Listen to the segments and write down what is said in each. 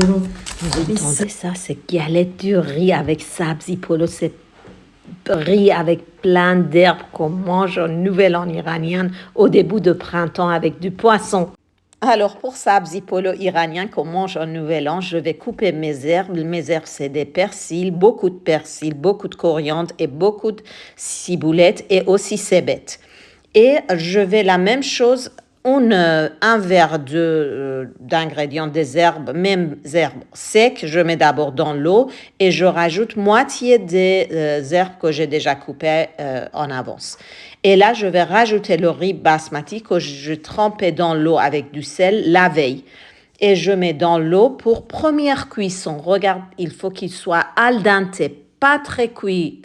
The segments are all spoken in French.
Vous entendez ça, c'est galette de riz avec sabzi polo, c'est riz avec plein d'herbes qu'on mange au Nouvel An iranien au début de printemps avec du poisson. Alors pour sabzi polo iranien qu'on mange au Nouvel An, je vais couper mes herbes. Mes herbes, c'est des persils, beaucoup de coriandre et beaucoup de ciboulette et aussi cébettes. Et je vais la même chose, un verre d'ingrédients des herbes, même herbes secs, je mets d'abord dans l'eau et je rajoute moitié des herbes que j'ai déjà coupées en avance. Et là, je vais rajouter le riz basmati que je trempais dans l'eau avec du sel la veille. Et je mets dans l'eau pour première cuisson. Regarde, il faut qu'il soit al dente, pas très cuit.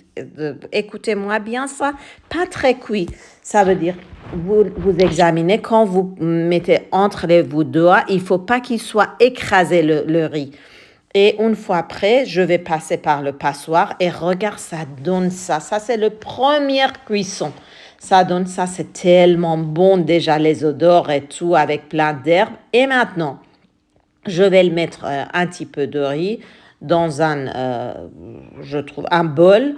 Écoutez-moi bien ça, pas très cuit. Ça veut dire, vous examinez, quand vous mettez entre les vos doigts, il ne faut pas qu'il soit écrasé le riz. Et une fois prêt, je vais passer par le passoire et regarde, ça donne ça. Ça, c'est la première cuisson. Ça donne ça, c'est tellement bon déjà, les odeurs et tout, avec plein d'herbes. Et maintenant, je vais le mettre un petit peu de riz dans je trouve, un bol.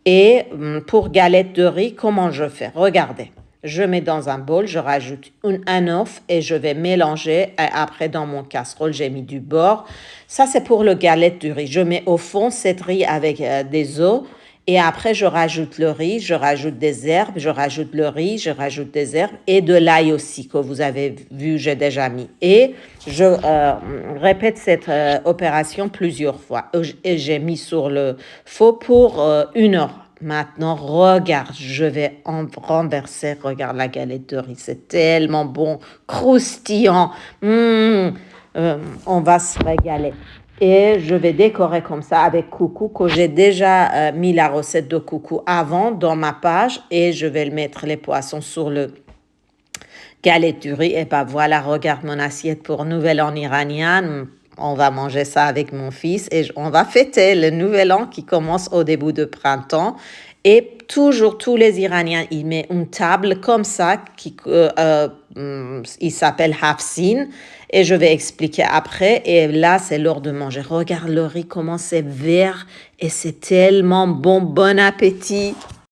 Et pour galette de riz, comment je fais? Regardez, je mets dans un bol, je rajoute un œuf et je vais mélanger. Et après, dans mon casserole, j'ai mis du beurre. Ça, c'est pour le galette de riz. Je mets au fond cette riz avec des œufs. Et après, je rajoute le riz, je rajoute des herbes, je rajoute le riz, je rajoute des herbes et de l'ail aussi, que vous avez vu, j'ai déjà mis. Et je répète cette opération plusieurs fois. Et j'ai mis sur le feu pour 1 heure. Maintenant, regarde, je vais renverser. Regarde la galette de riz, c'est tellement bon, croustillant. On va se régaler. Et je vais décorer comme ça avec coucou, que j'ai déjà mis la recette de coucou avant dans ma page. Et je vais mettre les poissons sur le galette du riz. Et ben voilà, regarde mon assiette pour Nouvel An iranien. On va manger ça avec mon fils et on va fêter le Nouvel An qui commence au début de printemps. Et toujours, tous les Iraniens, ils mettent une table comme ça, il s'appelle Hafsin. Et je vais expliquer après. Et là, c'est l'heure de manger. Regarde le riz, comment c'est vert. Et c'est tellement bon. Bon appétit.